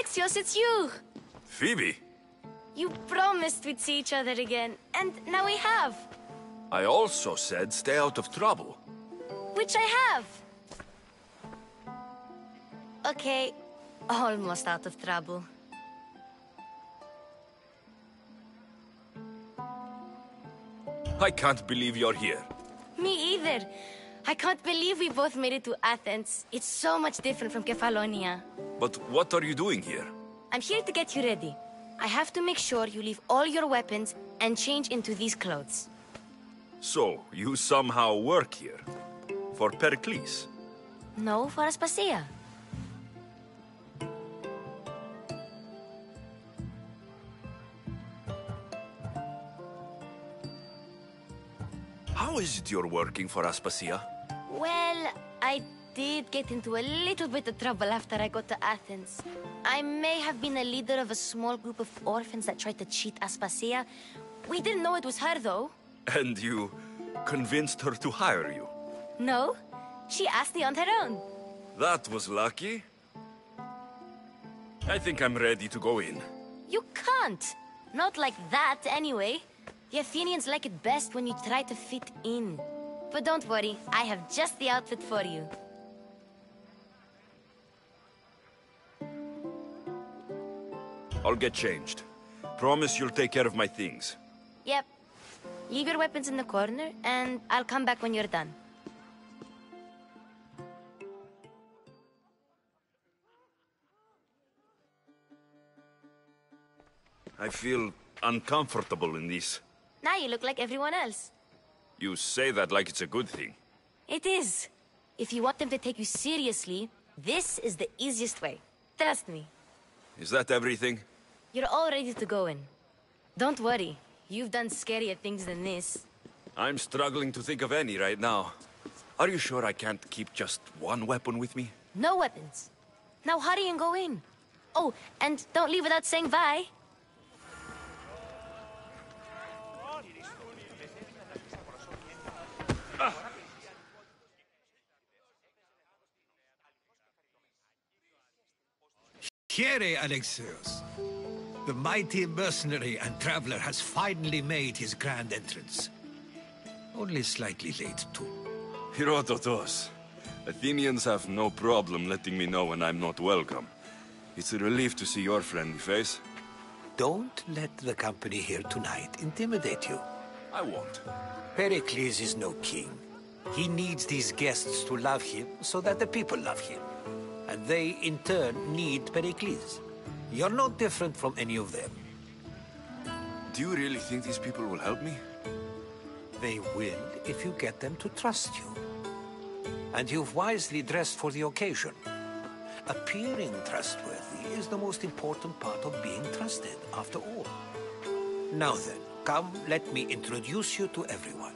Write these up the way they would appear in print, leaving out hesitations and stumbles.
Alexios, it's you! Phoebe? You promised we'd see each other again, and now we have. I also said stay out of trouble. Which I have. Okay, almost out of trouble. I can't believe you're here. Me either. I can't believe we both made it to Athens. It's so much different from Kefalonia. But what are you doing here? I'm here to get you ready. I have to make sure you leave all your weapons and change into these clothes. So, you somehow work here? For Pericles? No, for Aspasia. How is it you're working for Aspasia? Well, I did get into a little bit of trouble after I got to Athens. I may have been a leader of a small group of orphans that tried to cheat Aspasia. We didn't know it was her, though. And you convinced her to hire you? No, she asked me on her own. That was lucky. I think I'm ready to go in. You can't. Not like that, anyway. The Athenians like it best when you try to fit in. But don't worry, I have just the outfit for you. I'll get changed. Promise you'll take care of my things. Yep. Leave your weapons in the corner, and I'll come back when you're done. I feel uncomfortable in this. Now you look like everyone else. You say that like it's a good thing. It is. If you want them to take you seriously, this is the easiest way. Trust me. Is that everything? You're all ready to go in. Don't worry. You've done scarier things than this. I'm struggling to think of any right now. Are you sure I can't keep just one weapon with me? No weapons. Now hurry and go in. Oh, and don't leave without saying bye. Here, Alexios. The mighty mercenary and traveler has finally made his grand entrance. Only slightly late, too. Herodotos. Athenians have no problem letting me know when I'm not welcome. It's a relief to see your friendly face. Don't let the company here tonight intimidate you. I won't. Pericles is no king. He needs these guests to love him so that the people love him. And they, in turn, need Pericles. You're no different from any of them. Do you really think these people will help me? They will if you get them to trust you. And you've wisely dressed for the occasion. Appearing trustworthy is the most important part of being trusted, after all. Now then, come, let me introduce you to everyone.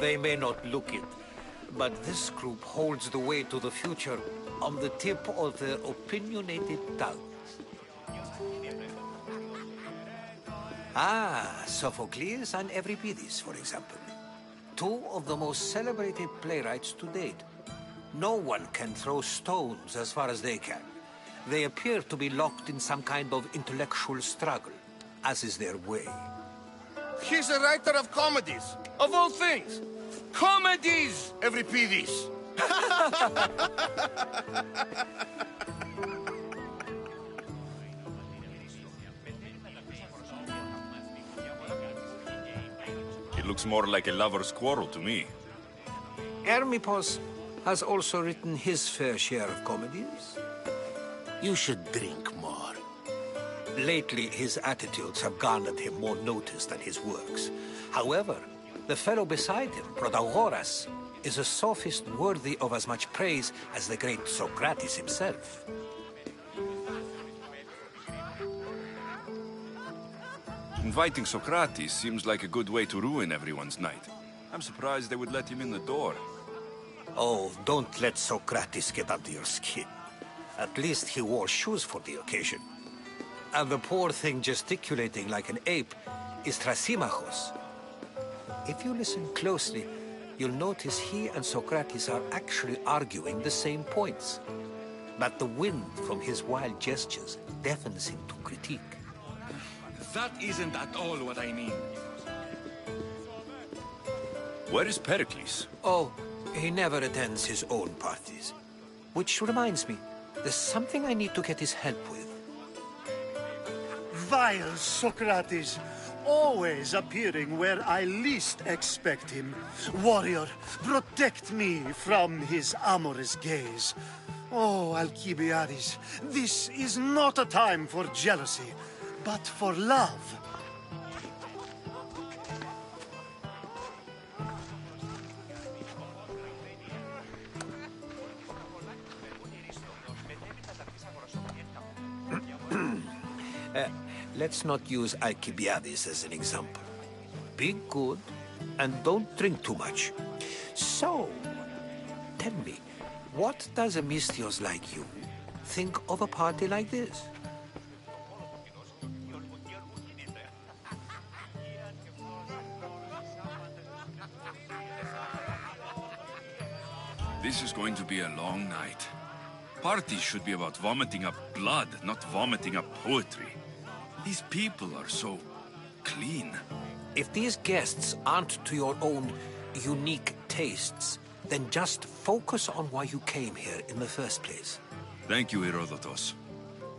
They may not look it, but this group holds the way to the future on the tip of their opinionated tongues. Ah, Sophocles and Euripides, for example. Two of the most celebrated playwrights to date. No one can throw stones as far as they can. They appear to be locked in some kind of intellectual struggle, as is their way. He's a writer of comedies, of all things. Comedies, Euripides. It looks more like a lover's quarrel to me. Hermippos has also written his fair share of comedies. You should drink more. Lately, his attitudes have garnered him more notice than his works. However, the fellow beside him, Protagoras, is a sophist worthy of as much praise as the great Socrates himself. Inviting Socrates seems like a good way to ruin everyone's night. I'm surprised they would let him in the door. Oh, don't let Socrates get under your skin. At least he wore shoes for the occasion. And the poor thing gesticulating like an ape is Thrasymachos. If you listen closely, you'll notice he and Socrates are actually arguing the same points. but the wind from his wild gestures deafens him to critique. That isn't at all what I mean. Where is Pericles? Oh, he never attends his own parties. Which reminds me, there's something I need to get his help with. Vile Socrates, always appearing where I least expect him. Warrior, protect me from his amorous gaze. Oh, Alcibiades, this is not a time for jealousy, but for love. Let's not use Alcibiades as an example. Be good, and don't drink too much. So, tell me, what does a Mystios like you think of a party like this? This is going to be a long night. Parties should be about vomiting up blood, not vomiting up poetry. These people are so clean. If these guests aren't to your own unique tastes, then just focus on why you came here in the first place. Thank you, Herodotus.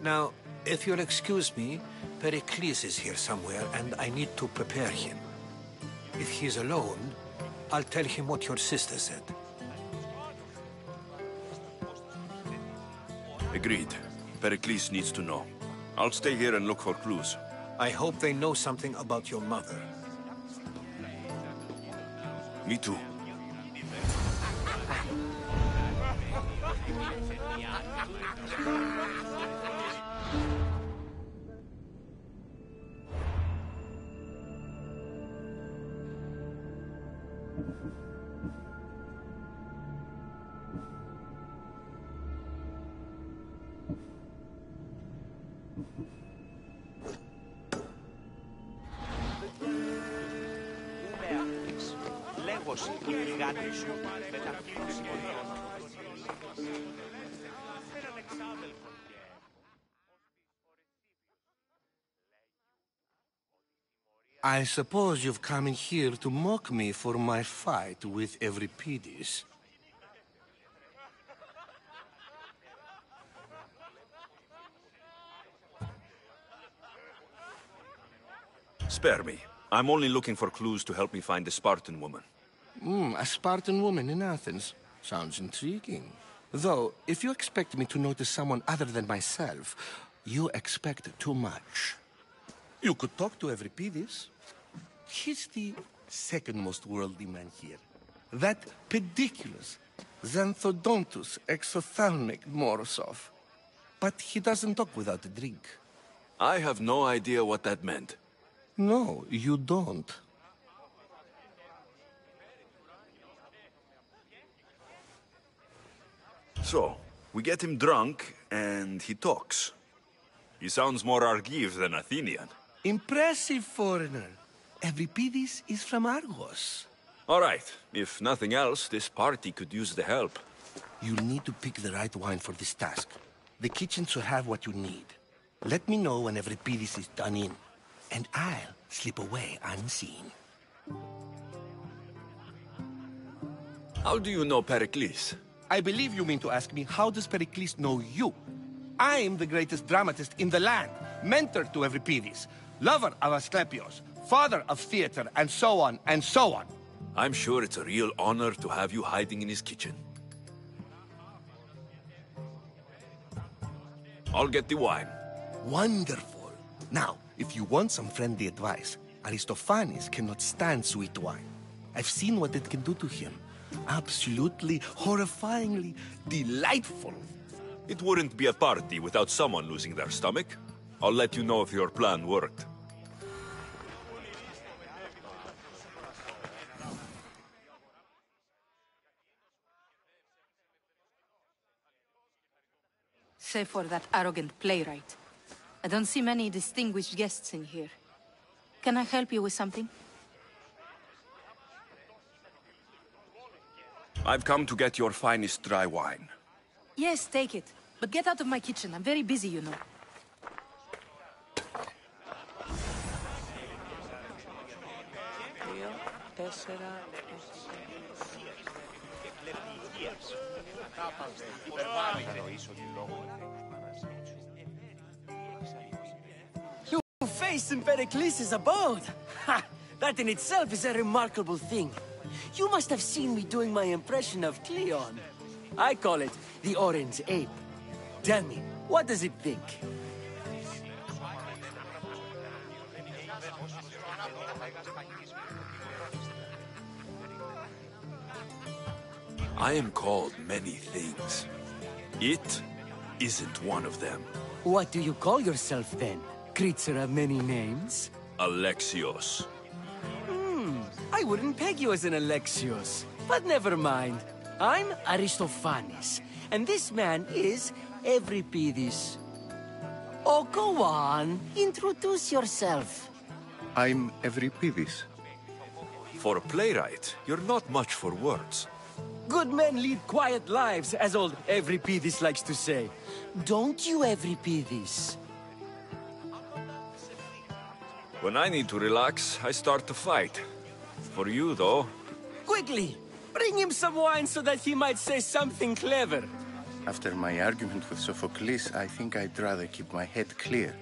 Now, if you'll excuse me, Pericles is here somewhere, and I need to prepare him. If he's alone, I'll tell him what your sister said. Agreed. Pericles needs to know. I'll stay here and look for clues. I hope they know something about your mother. Me too. I suppose you've come in here to mock me for my fight with Euripides. Spare me. I'm only looking for clues to help me find the Spartan woman. A Spartan woman in Athens. Sounds intriguing. Though, if you expect me to notice someone other than myself, you expect too much. You could talk to Euripides. He's the second most worldly man here. That pediculous Xanthodontus exophthalmic Morosov. But he doesn't talk without a drink. I have no idea what that meant. No, you don't. So, we get him drunk, and he talks. He sounds more Argive than Athenian. Impressive, foreigner. Euripides is from Argos. All right. If nothing else, this party could use the help. You'll need to pick the right wine for this task. The kitchen should have what you need. Let me know when Euripides is done in, and I'll slip away unseen. How do you know Pericles? I believe you mean to ask me, how does Pericles know you? I'm the greatest dramatist in the land, mentor to Euripides, lover of Asclepios, father of theater, and so on, and so on. I'm sure it's a real honor to have you hiding in his kitchen. I'll get the wine. Wonderful. Now, if you want some friendly advice, Aristophanes cannot stand sweet wine. I've seen what it can do to him. Absolutely, horrifyingly delightful. It wouldn't be a party without someone losing their stomach. I'll let you know if your plan worked. Save for that arrogant playwright. I don't see many distinguished guests in here. Can I help you with something? I've come to get your finest dry wine. Yes, take it. But get out of my kitchen. I'm very busy, you know. You face Pericles' abode! Ha! That in itself is a remarkable thing. You must have seen me doing my impression of Cleon. I call it the Orange Ape. Tell me, what does it think? I am called many things. It isn't one of them. What do you call yourself then? Creature of many names? Alexios. I wouldn't peg you as an Alexios, but never mind. I'm Aristophanes, and this man is Euripides. Oh, go on. Introduce yourself. I'm Euripides. For a playwright, you're not much for words. Good men lead quiet lives, as old Euripides likes to say. Don't you, Euripides? When I need to relax, I start to fight. For you, though... Quickly! Bring him some wine so that he might say something clever. After my argument with Sophocles, I think I'd rather keep my head clear.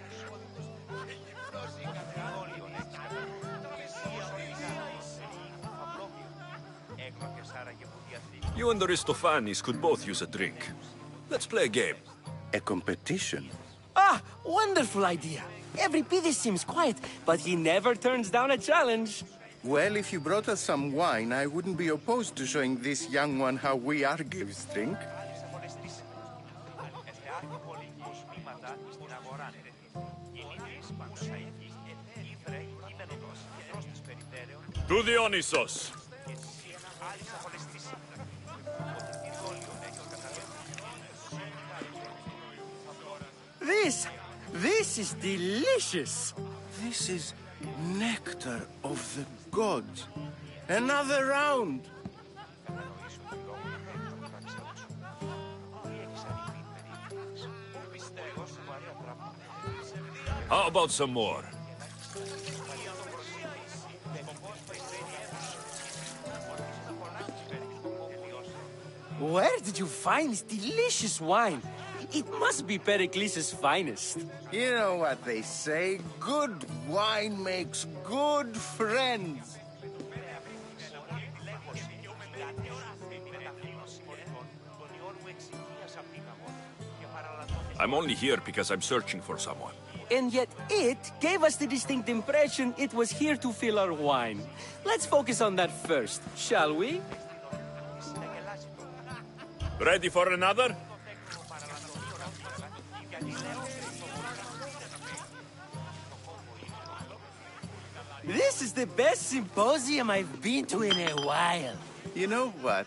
You and Aristophanes could both use a drink. Let's play a game. A competition? Ah, wonderful idea. Euripides seems quiet, but he never turns down a challenge. Well, if you brought us some wine, I wouldn't be opposed to showing this young one how we Argives drink. To Dionysos! This is delicious. This is nectar of the gods. Another round. How about some more? Where did you find this delicious wine? It must be Pericles' finest. You know what they say, good wine makes good friends. I'm only here because I'm searching for someone. And yet it gave us the distinct impression it was here to fill our wine. Let's focus on that first, shall we? Ready for another? This is the best symposium I've been to in a while. You know what?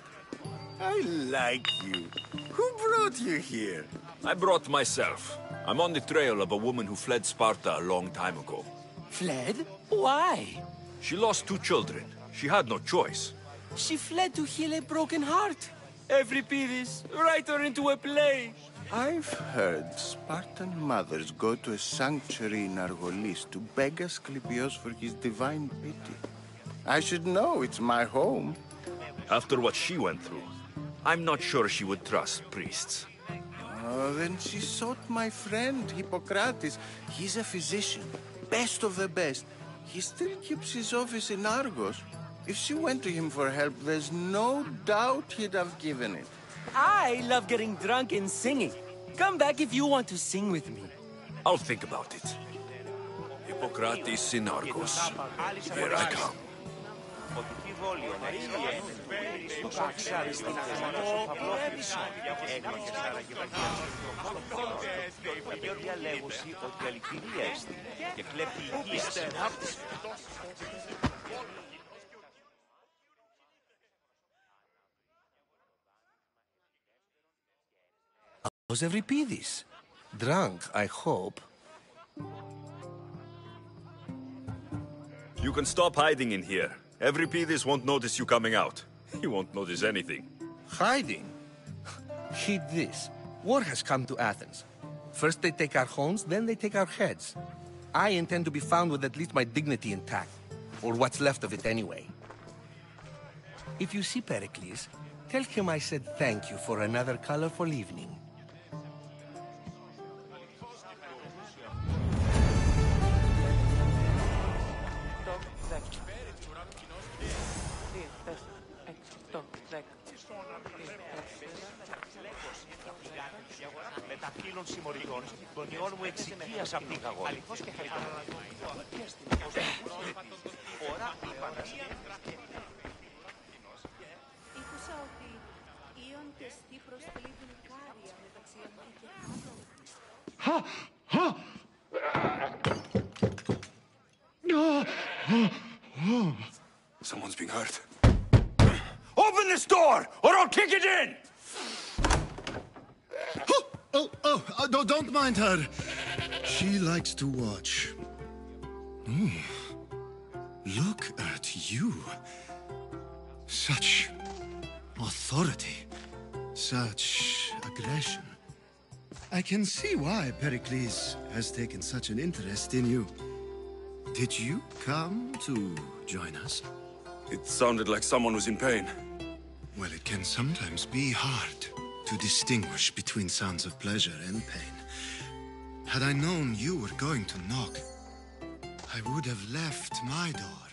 I like you. Who brought you here? I brought myself. I'm on the trail of a woman who fled Sparta a long time ago. Fled? Why? She lost 2 children. She had no choice. She fled to heal a broken heart. Euripides, write her into a play. I've heard Spartan mothers go to a sanctuary in Argolis to beg Asclepios for his divine pity. I should know, it's my home. After what she went through, I'm not sure she would trust priests. Oh, then she sought my friend, Hippocrates. He's a physician, best of the best. He still keeps his office in Argos. If she went to him for help, there's no doubt he'd have given it. I love getting drunk and singing. Come back if you want to sing with me. I'll think about it. Hippocrates in Argos. Here I come. How's Euripides? Drunk, I hope. You can stop hiding in here. Euripides won't notice you coming out. He won't notice anything. Hiding? Heed this. War has come to Athens. First they take our homes, then they take our heads. I intend to be found with at least my dignity intact. Or what's left of it anyway. If you see Pericles, tell him I said thank you for another colorful evening. Someone's being hurt. Open this door, or I'll kick it in! Don't mind her. She likes to watch. Look at you. Such authority. Such aggression. I can see why Pericles has taken such an interest in you. Did you come to join us? It sounded like someone was in pain. Well, it can sometimes be hard to distinguish between sounds of pleasure and pain. Had I known you were going to knock, I would have left my door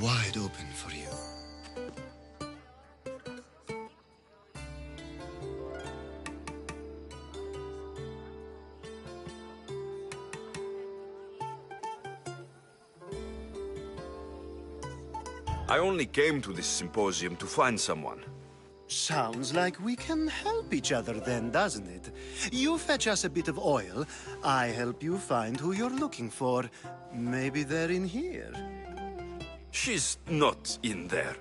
wide open for you. I only came to this symposium to find someone. Sounds like we can help each other then, doesn't it? You fetch us a bit of oil, I help you find who you're looking for. Maybe they're in here. She's not in there.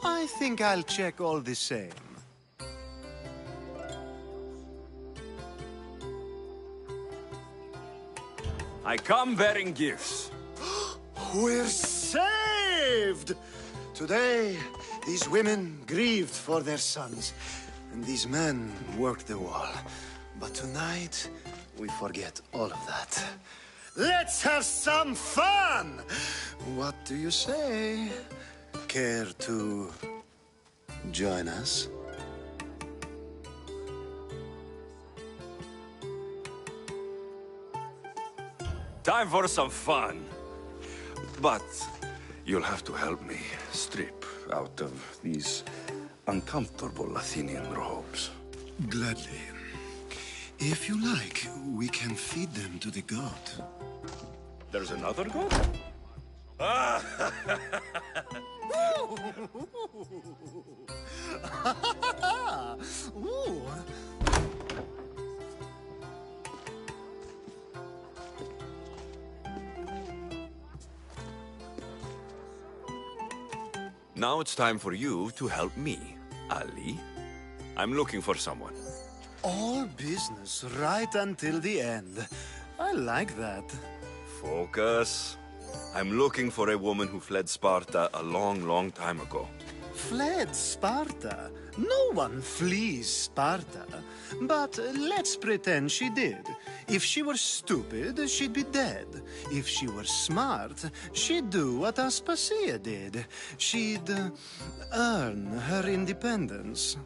I think I'll check all the same. I come bearing gifts. We're saved! Today, these women grieved for their sons, and these men worked the wall. But tonight, we forget all of that. Let's have some fun! What do you say? Care to join us? Time for some fun. But you'll have to help me strip out of these uncomfortable Athenian robes. Gladly. If you like, we can feed them to the god. There's another god? Ooh. Now it's time for you to help me, Ali. I'm looking for someone. All business right until the end. I like that. Focus. I'm looking for a woman who fled Sparta a long, long time ago. Fled Sparta? No one flees Sparta. But let's pretend she did. If she were stupid, she'd be dead. If she were smart, she'd do what Aspasia did. She'd earn her independence.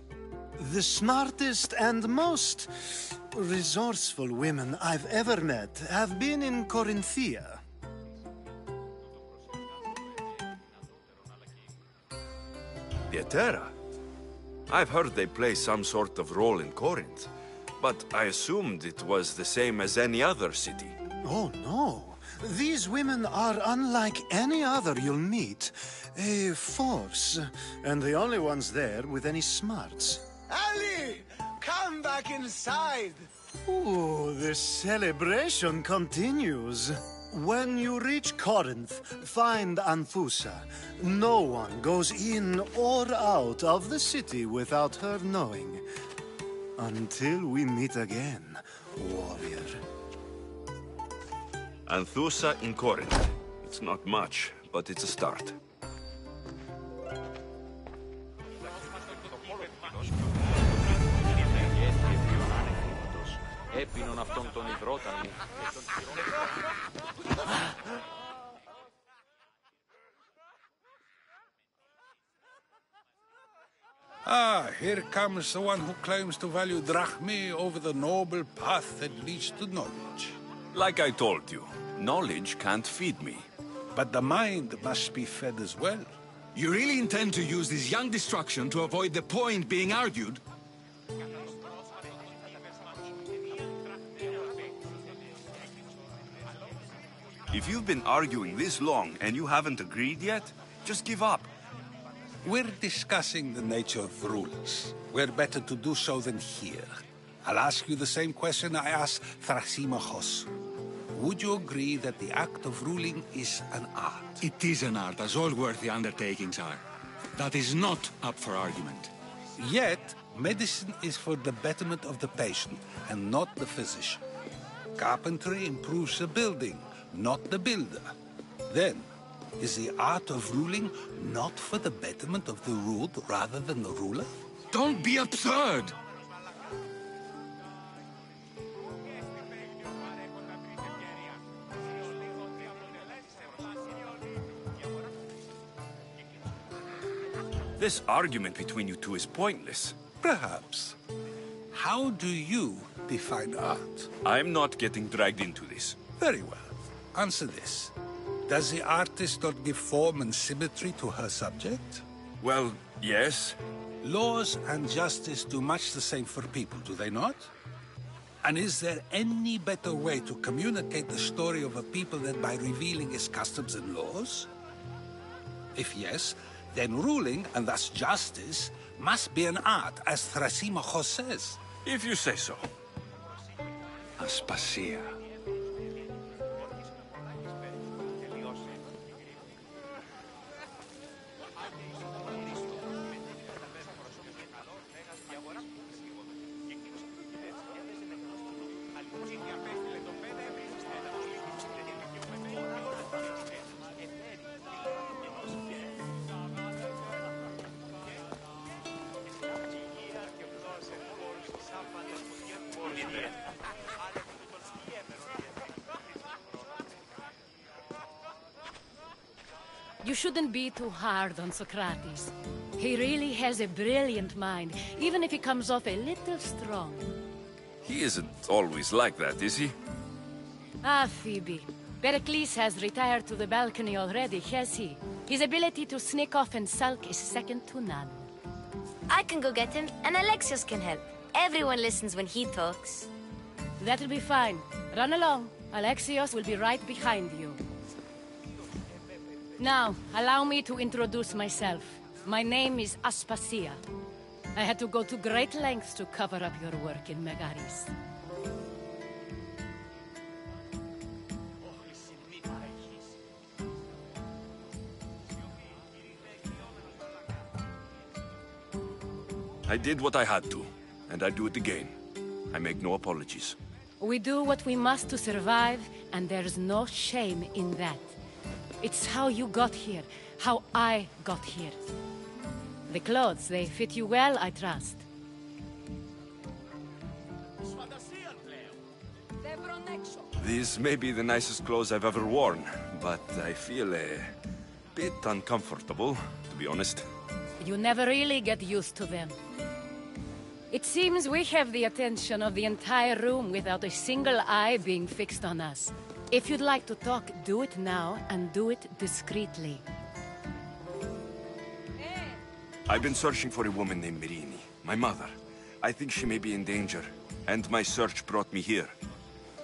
The smartest and most resourceful women I've ever met have been in Corinthia. Pietera? I've heard they play some sort of role in Corinth, but I assumed it was the same as any other city. Oh, no. These women are unlike any other you'll meet. A force, and the only ones there with any smarts. Ali! Come back inside! Ooh, the celebration continues. When you reach Corinth, find Anthusa. No one goes in or out of the city without her knowing. Until we meet again, warrior. Anthusa in Corinth. It's not much, but it's a start. Επίνων αυτόν τον υδρότανη. Ah, here comes the one who claims to value drachmae over the noble path that leads to knowledge. Like I told you, knowledge can't feed me. But the mind must be fed as well. You really intend to use this young destruction to avoid the point being argued? If you've been arguing this long and you haven't agreed yet, just give up. We're discussing the nature of rules. We're better to do so than here. I'll ask you the same question I asked Thrasimachos. Would you agree that the act of ruling is an art? It is an art, as all worthy undertakings are. That is not up for argument. Yet, medicine is for the betterment of the patient and not the physician. Carpentry improves the building, not the builder. Then, is the art of ruling not for the betterment of the ruled rather than the ruler? Don't be absurd! This argument between you two is pointless. Perhaps. How do you define art? I'm not getting dragged into this. Very well. Answer this. Does the artist not give form and symmetry to her subject? Well, yes. Laws and justice do much the same for people, do they not? And is there any better way to communicate the story of a people than by revealing its customs and laws? If yes, then ruling, and thus justice, must be an art, as Thrasimachos says. If you say so. Aspasia. You shouldn't be too hard on Socrates. He really has a brilliant mind, even if he comes off a little strong. He isn't always like that, is he? Ah, Phoebe. Pericles has retired to the balcony already, has he? His ability to sneak off and sulk is second to none. I can go get him, and Alexios can help. Everyone listens when he talks. That'll be fine. Run along. Alexios will be right behind you. Now, allow me to introduce myself. My name is Aspasia. I had to go to great lengths to cover up your work in Megaris. I did what I had to, and I do it again. I make no apologies. We do what we must to survive, and there's no shame in that. It's how you got here, how I got here. The clothes, they fit you well, I trust. These may be the nicest clothes I've ever worn, but I feel a bit uncomfortable, to be honest. You never really get used to them. It seems we have the attention of the entire room without a single eye being fixed on us. If you'd like to talk, do it now, and do it discreetly. I've been searching for a woman named Mirini, my mother. I think she may be in danger, and my search brought me here.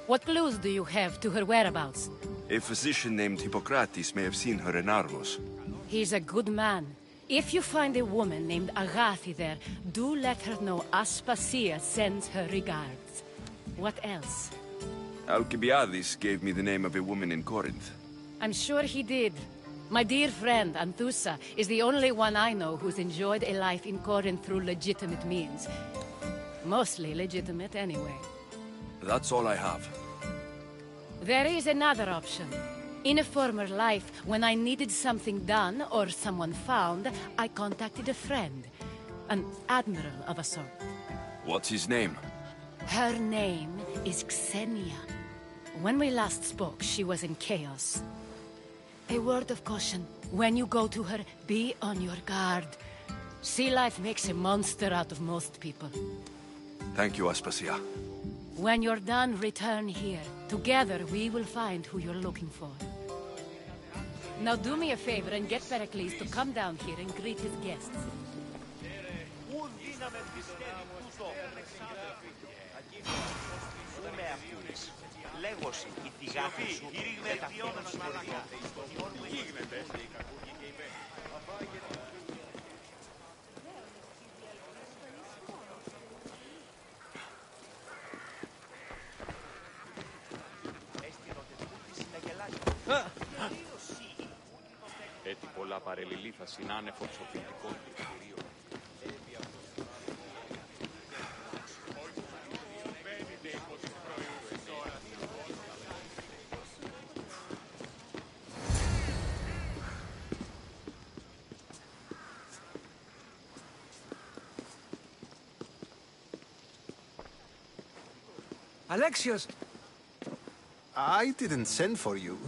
What clues do you have to her whereabouts? A physician named Hippocrates may have seen her in Argos. He's a good man. If you find a woman named Agathi there, do let her know Aspasia sends her regards. What else? Alcibiades gave me the name of a woman in Corinth. I'm sure he did. My dear friend, Anthusa, is the only one I know who's enjoyed a life in Corinth through legitimate means. Mostly legitimate, anyway. That's all I have. There is another option. In a former life, when I needed something done or someone found, I contacted a friend. An admiral of a sort. What's his name? Her name is Xenia. When we last spoke, she was in chaos. A word of caution. When you go to her, be on your guard. Sea life makes a monster out of most people. Thank you, Aspasia. When you're done, return here. Together, we will find who you're looking for. Now do me a favor and get Pericles to come down here and greet his guests. Έτσι πολλά παρελιλή θα συνάνεφο ψοφητικών κριτηρίων. Alexios! I didn't send for you.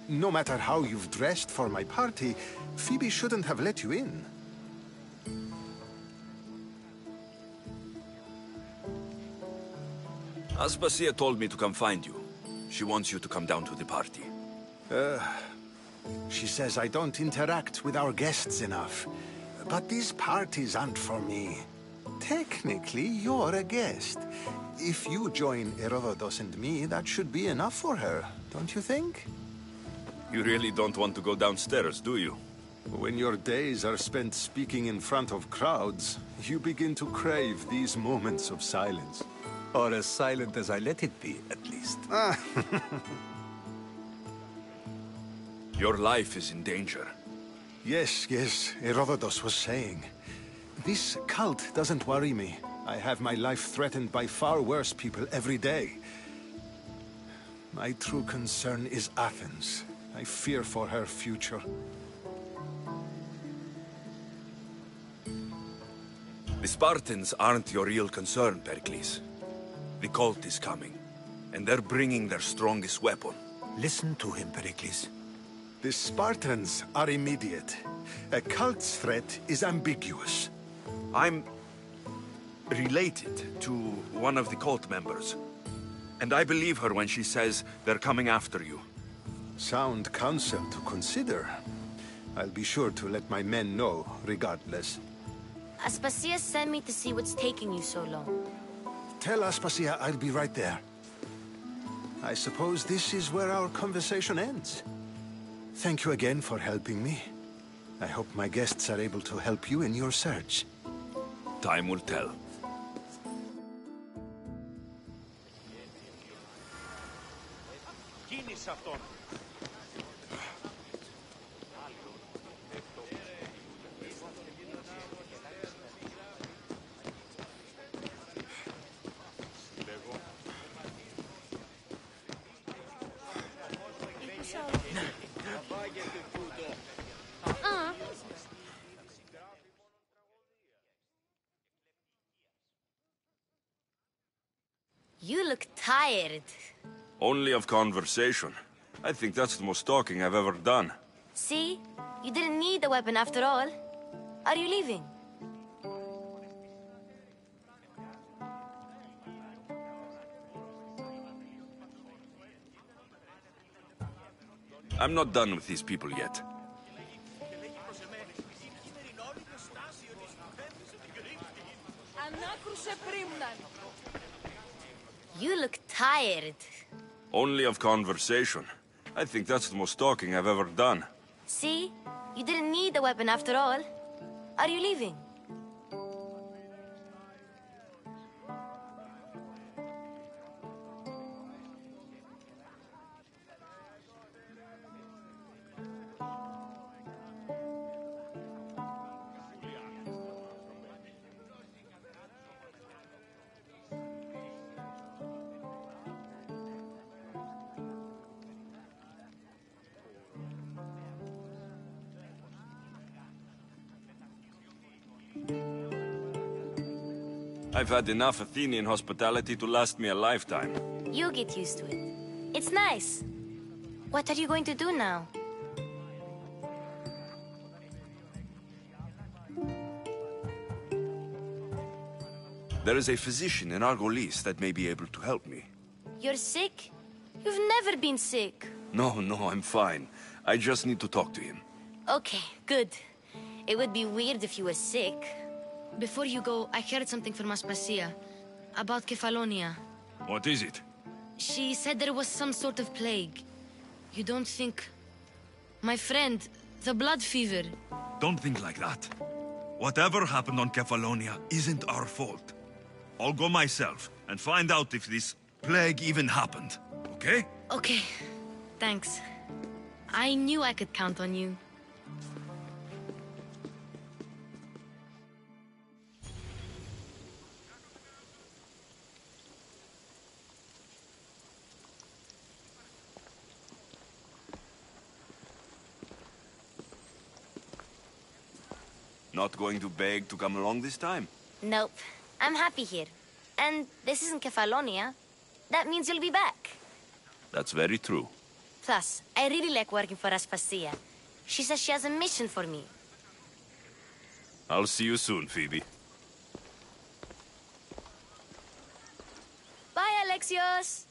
No matter how you've dressed for my party, Phoebe shouldn't have let you in. Aspasia told me to come find you. She wants you to come down to the party. She says I don't interact with our guests enough. But these parties aren't for me. Technically, you're a guest. If you join Herodotus and me, that should be enough for her, don't you think? You really don't want to go downstairs, do you? When your days are spent speaking in front of crowds, you begin to crave these moments of silence. Or as silent as I let it be, at least. Your life is in danger. Yes, Herodotus was saying. This cult doesn't worry me. I have my life threatened by far worse people every day. My true concern is Athens. I fear for her future. The Spartans aren't your real concern, Pericles. The cult is coming, and they're bringing their strongest weapon. Listen to him, Pericles. The Spartans are immediate. A cult's threat is ambiguous. I'm related to one of the cult members. And I believe her when she says they're coming after you. Sound counsel to consider. I'll be sure to let my men know, regardless. Aspasia sent me to see what's taking you so long. Tell Aspasia I'll be right there. I suppose this is where our conversation ends. Thank you again for helping me. I hope my guests are able to help you in your search. Time will tell. You look tired. Only of conversation. I think that's the most talking I've ever done. See? You didn't need the weapon after all. Are you leaving? I'm not done with these people yet. You look tired. Only of conversation. I think that's the most talking I've ever done. See? You didn't need the weapon after all. Are you leaving? I've had enough Athenian hospitality to last me a lifetime. You get used to it. It's nice. What are you going to do now? There is a physician in Argolis that may be able to help me. You're sick? You've never been sick. No, I'm fine. I just need to talk to him. Okay, good. It would be weird if you were sick. Before you go, I heard something from Aspasia. About Kefalonia. What is it? She said there was some sort of plague. You don't think... My friend, the blood fever. Don't think like that. Whatever happened on Kefalonia isn't our fault. I'll go myself and find out if this plague even happened, okay? Okay, thanks. I knew I could count on you. Not going to beg to come along this time? Nope. I'm happy here. And this isn't Kefalonia. That means you'll be back. That's very true. Plus, I really like working for Aspasia. She says she has a mission for me. I'll see you soon, Phoebe. Bye, Alexios!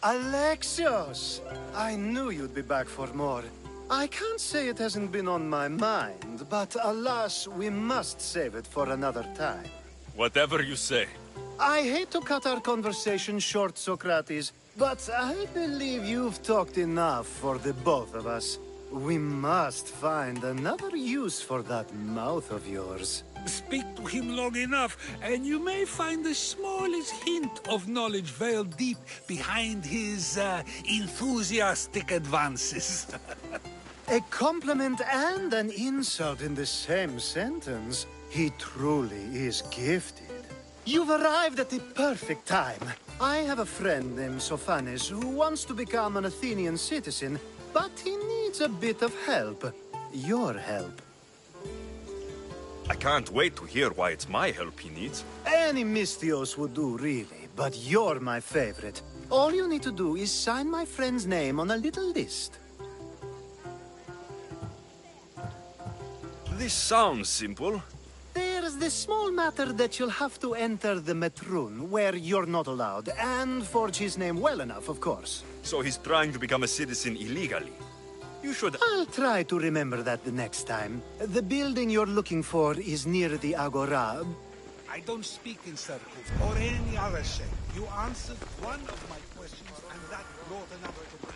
Alexios! I knew you'd be back for more. I can't say it hasn't been on my mind, but alas, we must save it for another time. Whatever you say. I hate to cut our conversation short, Socrates, but I believe you've talked enough for the both of us. We must find another use for that mouth of yours. Speak to him long enough, and you may find the smallest hint of knowledge veiled deep behind his enthusiastic advances. A compliment and an insult in the same sentence. He truly is gifted. You've arrived at the perfect time. I have a friend named Sophanes who wants to become an Athenian citizen, but he needs a bit of help. Your help. I can't wait to hear why it's my help he needs. Any Mystios would do, really, but you're my favorite. All you need to do is sign my friend's name on a little list. This sounds simple. There's the small matter that you'll have to enter the Metroon, where you're not allowed, and forge his name well enough, of course. So he's trying to become a citizen illegally. You should... I'll try to remember that the next time. The building you're looking for is near the Agora. I don't speak in circles or any other shape. You answered one of my questions, and that brought another to mind.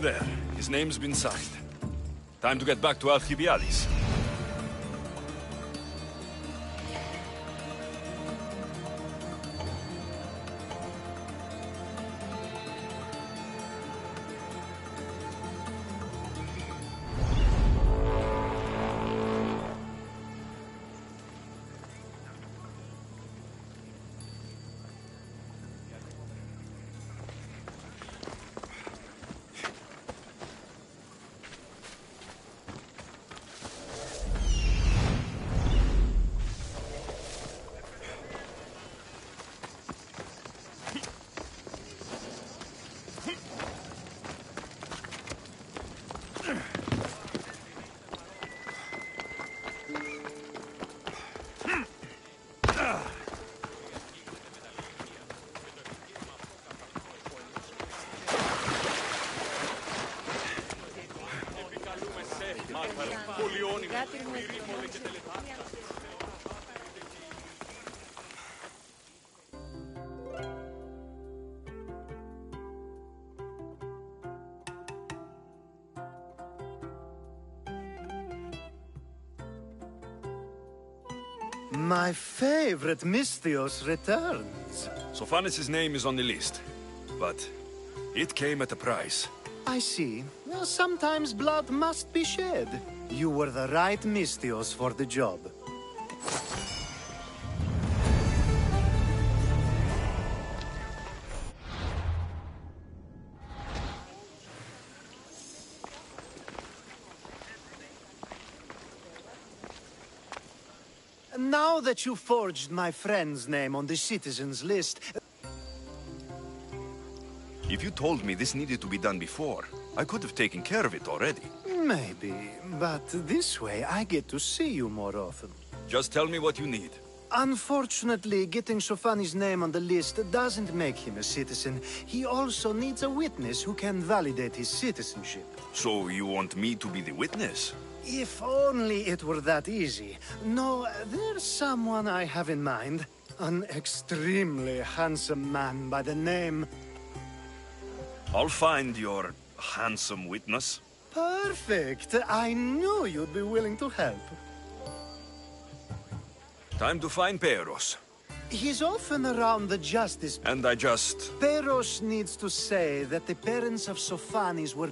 There, his name's been signed. Time to get back to Alcibiades. My favorite Mystios returns. Sophanis' name is on the list, but it came at a price. I see. Well, sometimes blood must be shed. You were the right Mystios for the job. Now that you forged my friend's name on the citizens list... If you told me this needed to be done before, I could have taken care of it already. Maybe, but this way I get to see you more often. Just tell me what you need. Unfortunately, getting Sofani's name on the list doesn't make him a citizen. He also needs a witness who can validate his citizenship. So you want me to be the witness? If only it were that easy. No, there's someone I have in mind. An extremely handsome man by the name... I'll find your handsome witness. Perfect. I knew you'd be willing to help. Time to find Peros. He's often around the justice... And I just... Peros needs to say that the parents of Sophanis were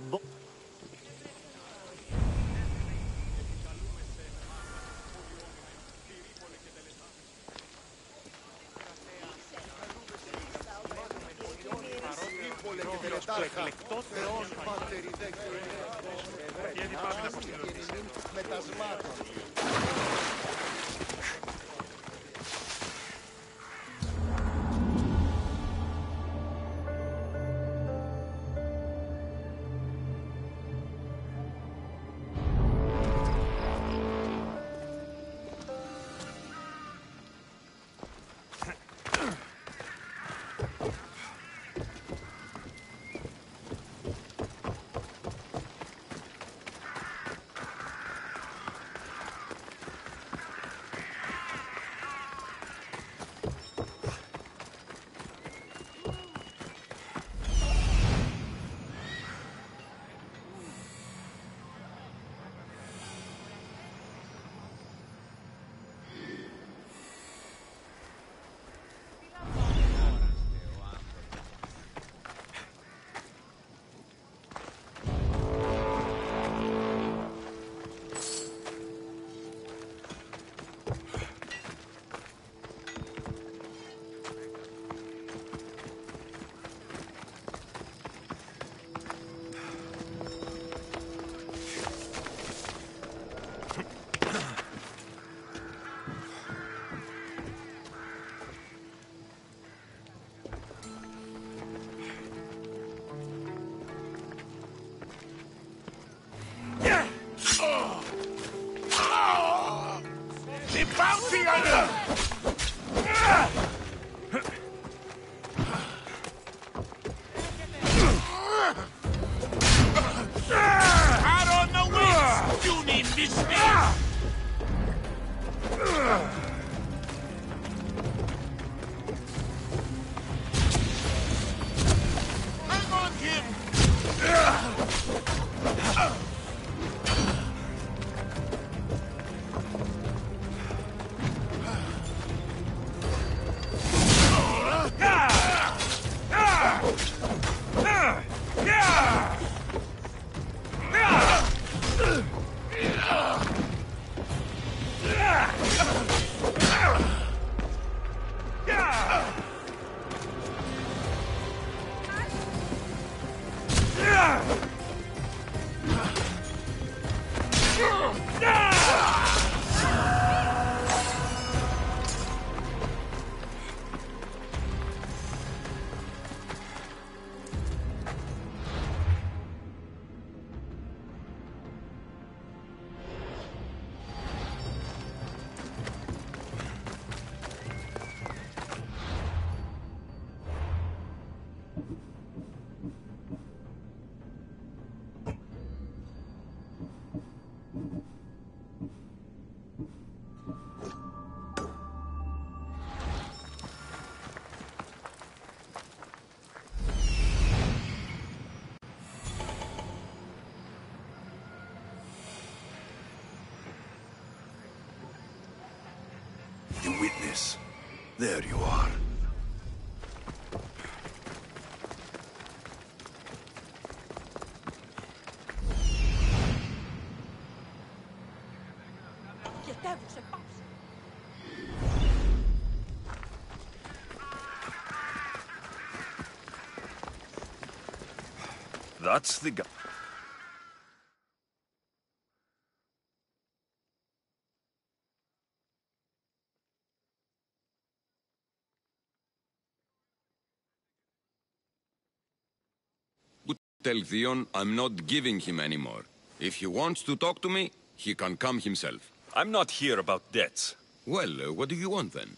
Yes, there you are. That's the guy. Tell Theon I'm not giving him anymore. If he wants to talk to me, he can come himself. I'm not here about debts. Well, what do you want then?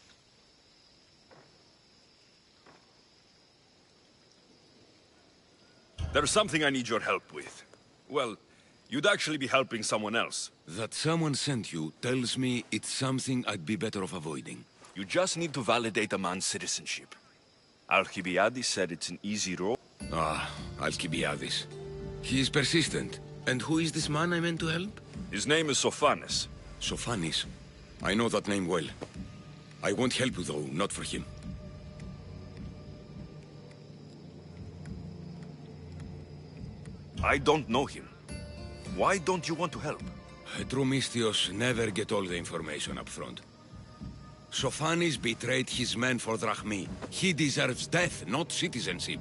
There's something I need your help with. Well, you'd actually be helping someone else. That someone sent you tells me it's something I'd be better off avoiding. You just need to validate a man's citizenship. Alcibiades said it's an easy role. Ah, Alcibiades. He is persistent. And who is this man I meant to help? His name is Sophanes. Sophanes? I know that name well. I won't help you though, not for him. I don't know him. Why don't you want to help? True Mystios never get all the information up front. Sophanes betrayed his men for Drachmi. He deserves death, not citizenship.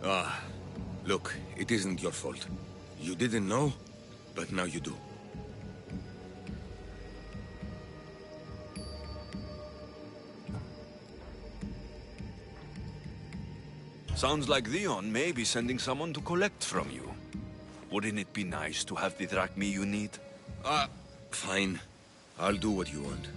Ah, look, it isn't your fault. You didn't know, but now you do. Sounds like Theon may be sending someone to collect from you. Wouldn't it be nice to have the drachmi you need? Fine. I'll do what you want.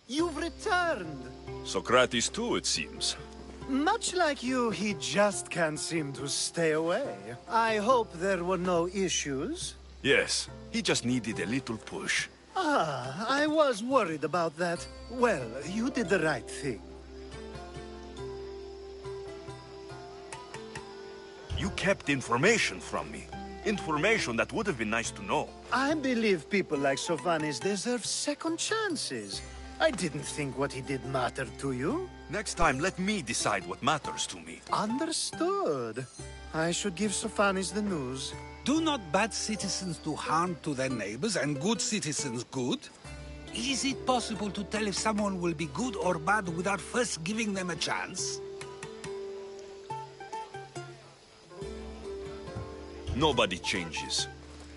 You've returned! Socrates too, it seems. Much like you, he just can't seem to stay away. I hope there were no issues. Yes, he just needed a little push. Ah, I was worried about that. Well, you did the right thing. You kept information from me. Information that would have been nice to know. I believe people like Sophanes deserve second chances. I didn't think what he did mattered to you. Next time, let me decide what matters to me. Understood. I should give Sophanes the news. Do not bad citizens do harm to their neighbors and good citizens good? Is it possible to tell if someone will be good or bad without first giving them a chance? Nobody changes.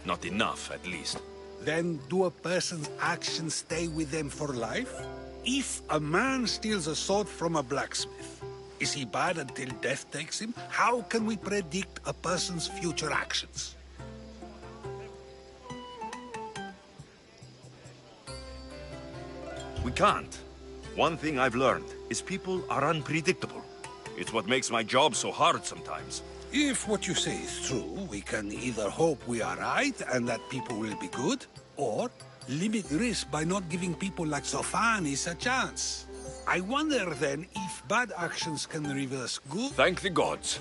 Not enough, at least. Then do a person's actions stay with them for life? If a man steals a sword from a blacksmith, is he bad until death takes him? How can we predict a person's future actions? We can't. One thing I've learned is people are unpredictable. It's what makes my job so hard sometimes. If what you say is true, we can either hope we are right and that people will be good, or limit risk by not giving people like Sophanes a chance. I wonder then if bad actions can reverse good. Thank the gods.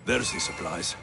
There's the supplies.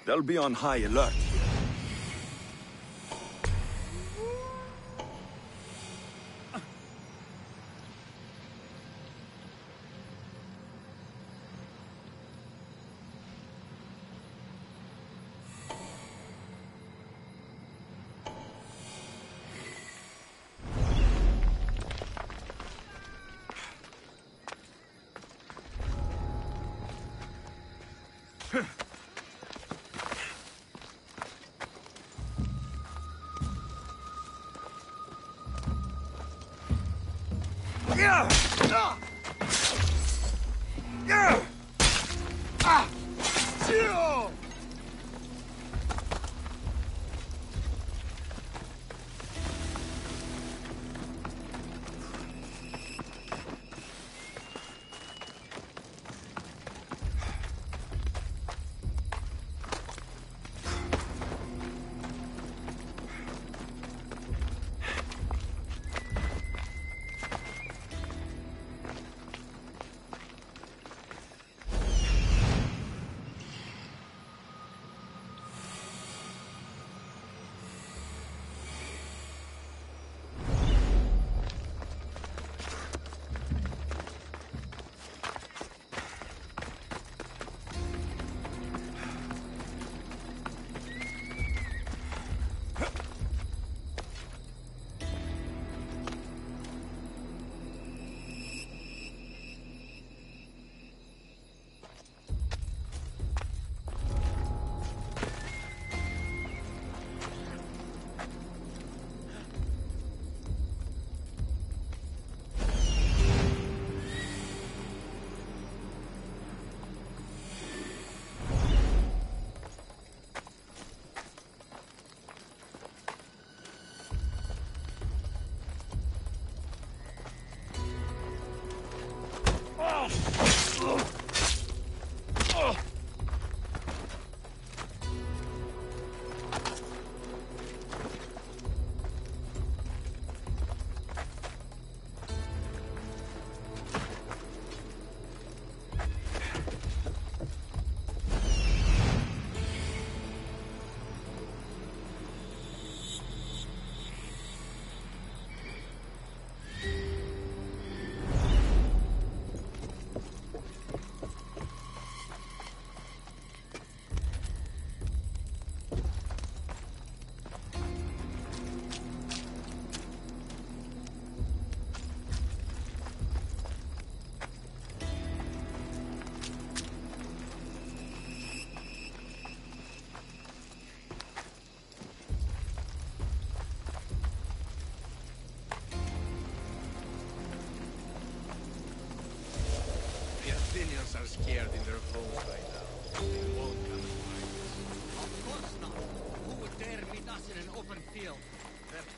They'll be on high alert here.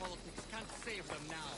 politics can't save them now.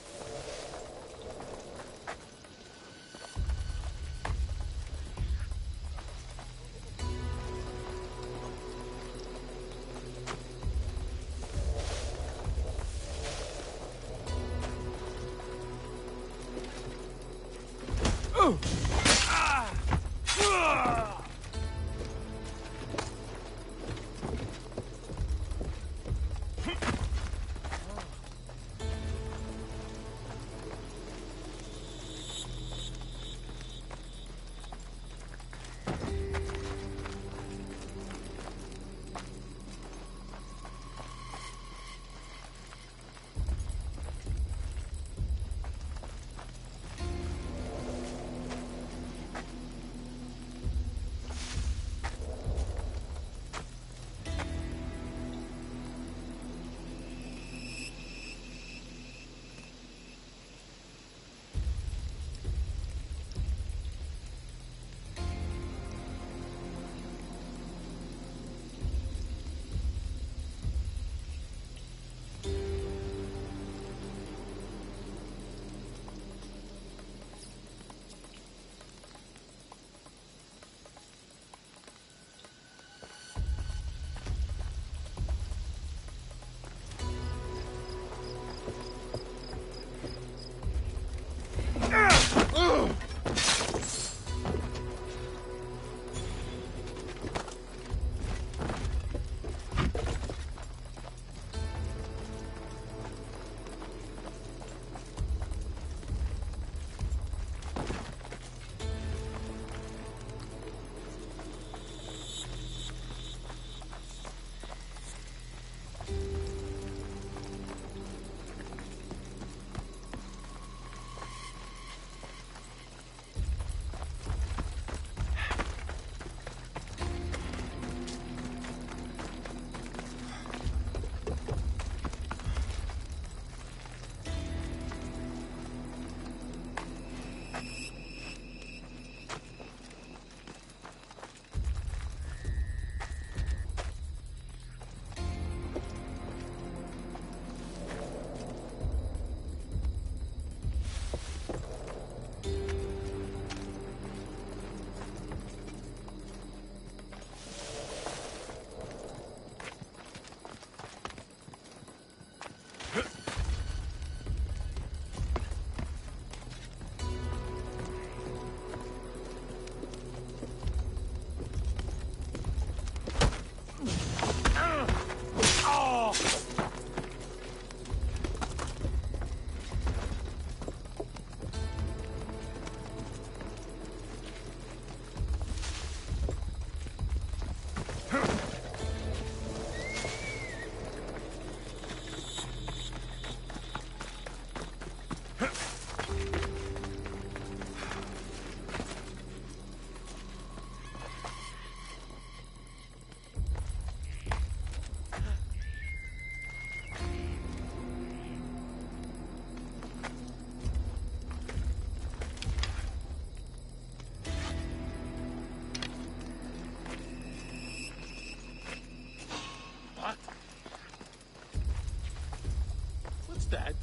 that?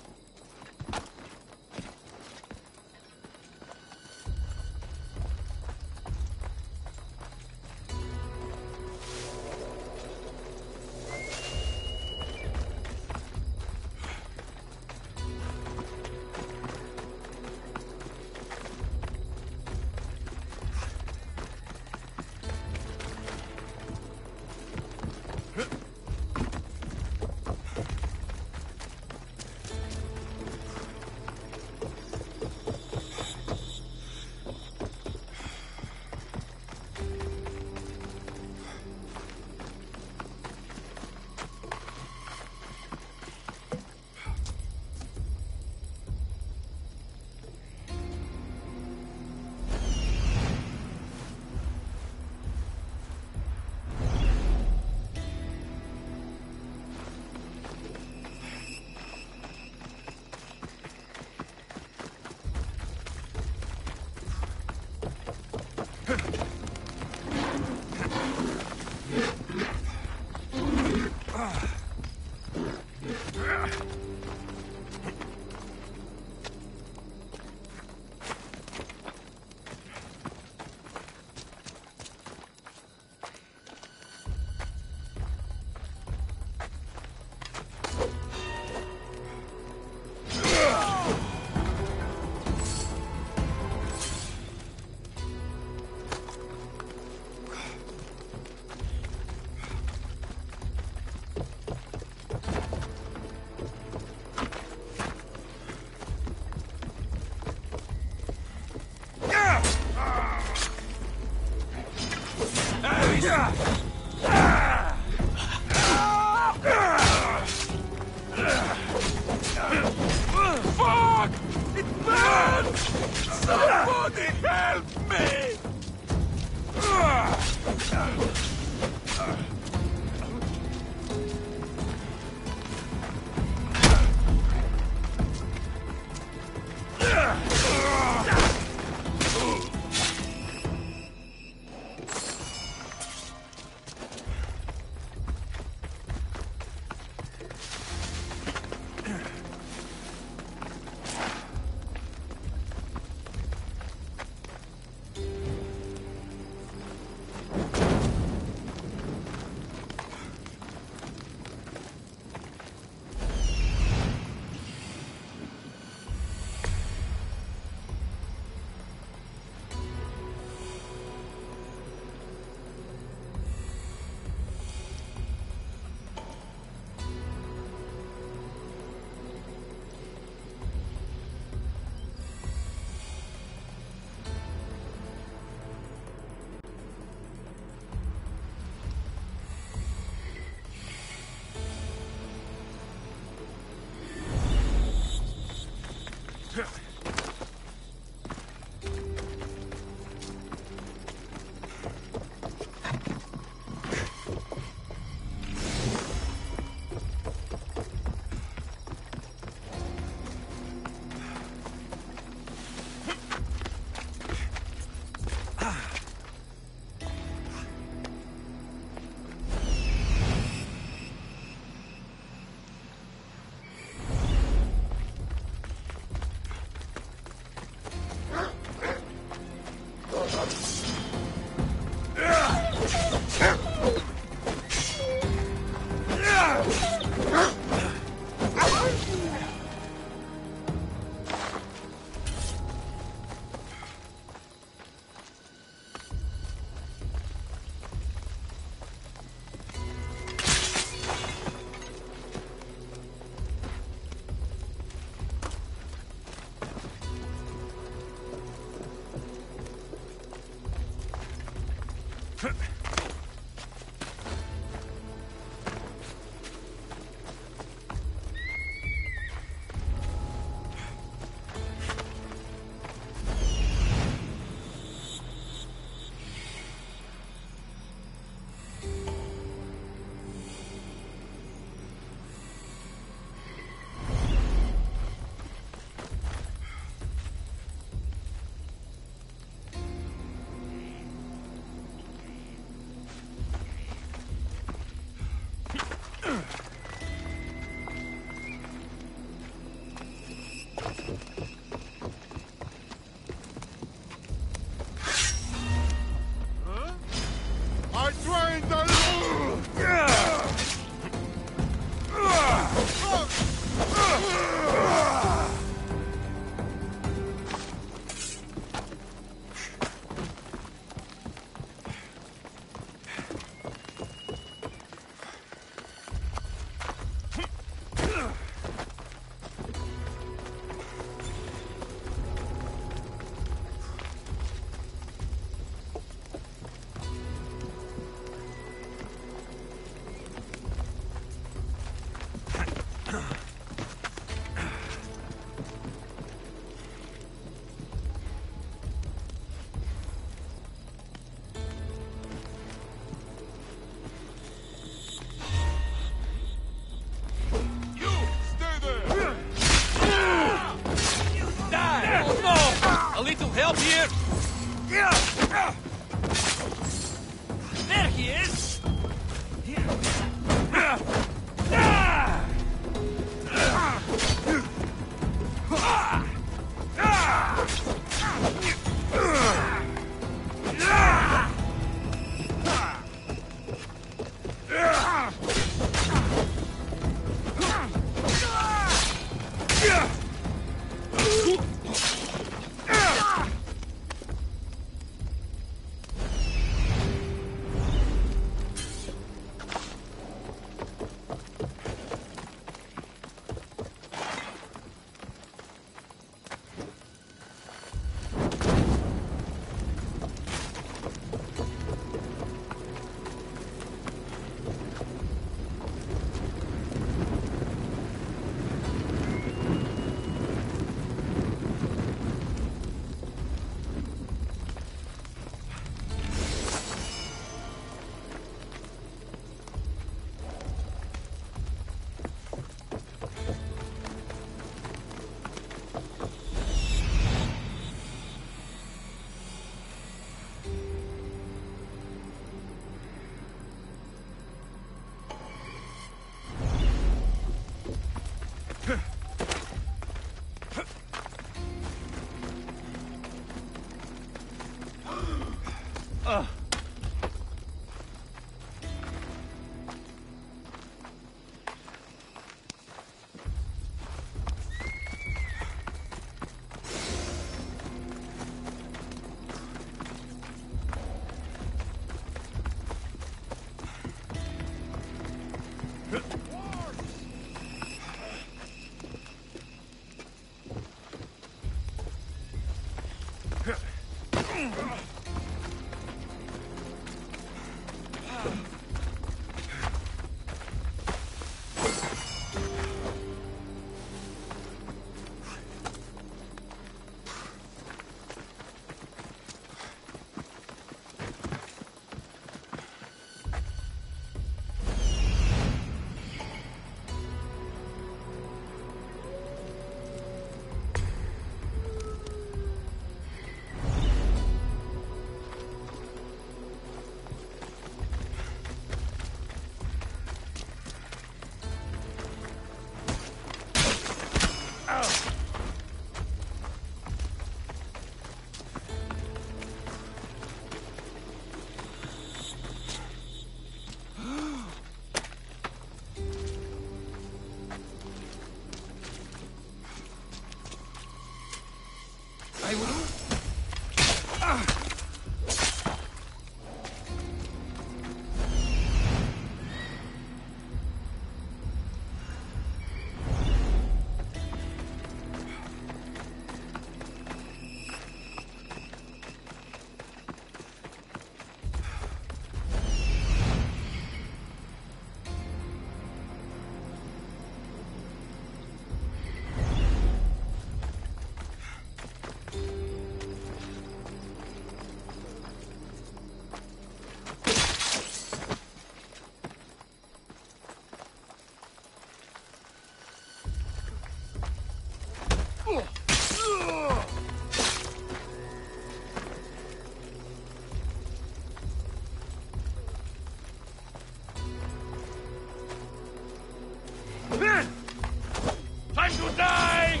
Time to die!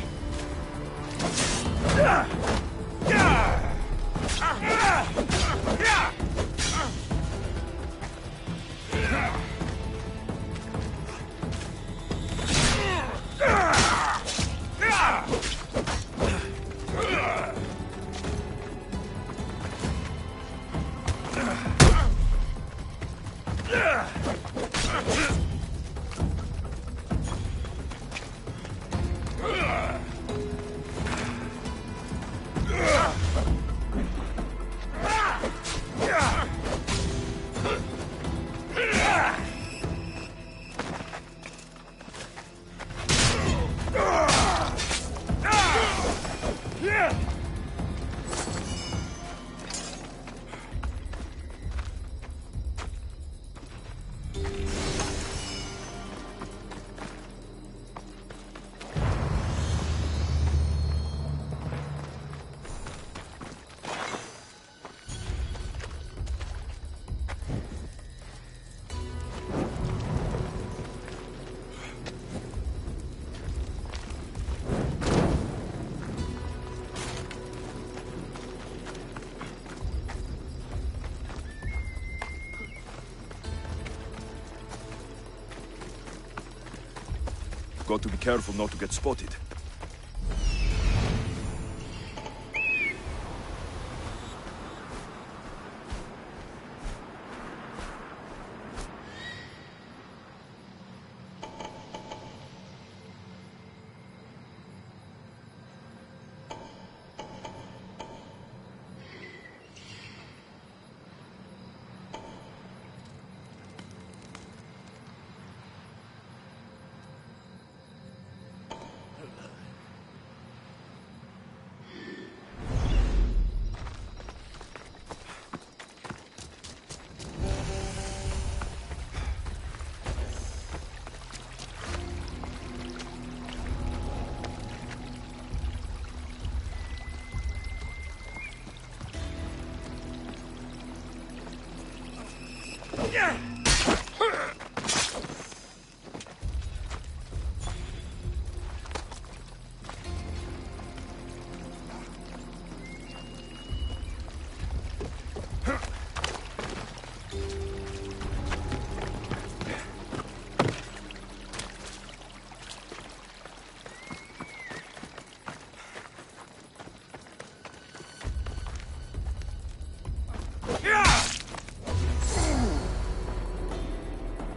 Got to be careful not to get spotted.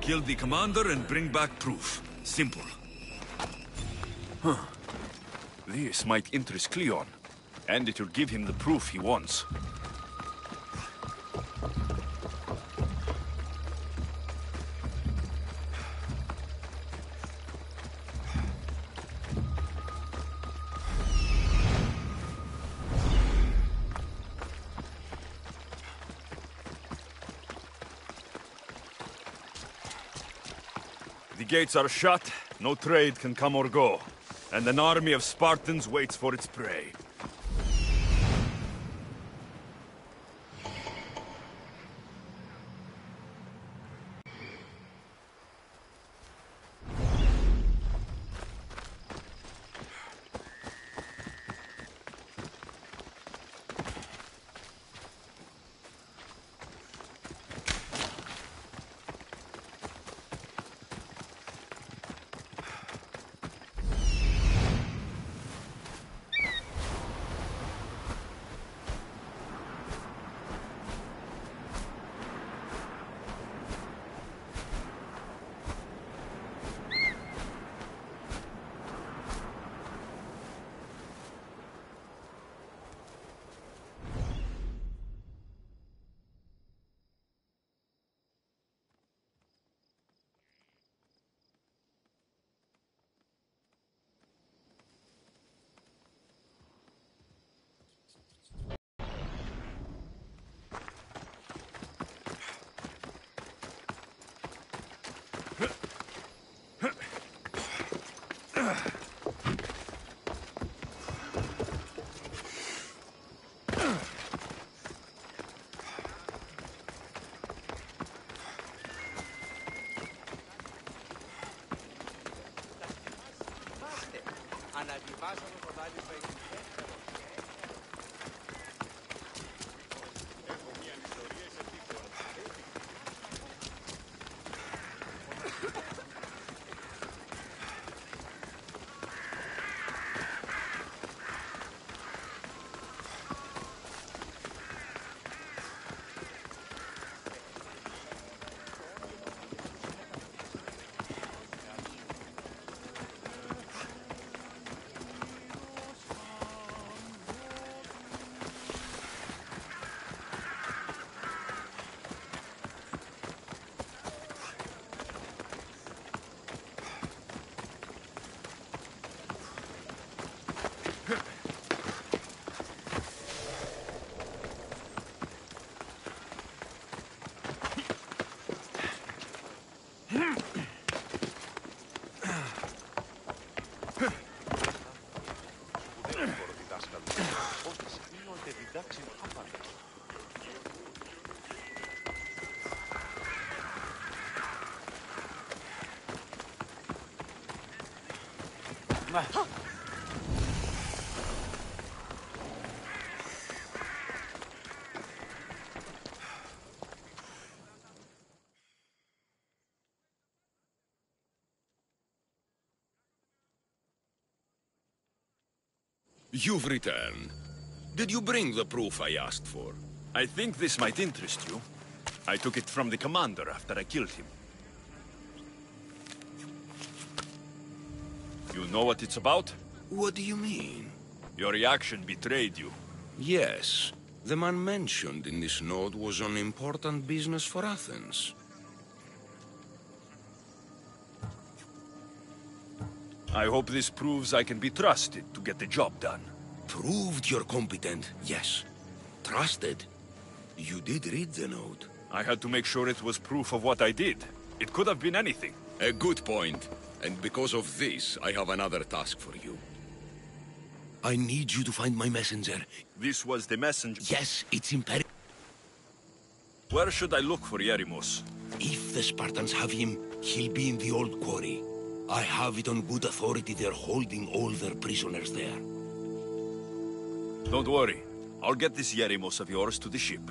Kill the commander and bring back proof. Simple. Huh. This might interest Cleon, and it will give him the proof he wants. The gates are shut, no trade can come or go, and an army of Spartans waits for its prey. You've returned. Did you bring the proof I asked for? I think this might interest you. I took it from the commander after I killed him. You know what it's about? What do you mean? Your reaction betrayed you. Yes. The man mentioned in this note was on important business for Athens. I hope this proves I can be trusted to get the job done. Proved you're competent, yes. Trusted. You did read the note. I had to make sure it was proof of what I did. It could have been anything. A good point. And because of this, I have another task for you. I need you to find my messenger. This was the messenger? Yes, it's imperative. Where should I look for Yerimos? If the Spartans have him, he'll be in the old quarry. I have it on good authority they're holding all their prisoners there. Don't worry. I'll get this Yerimos of yours to the ship.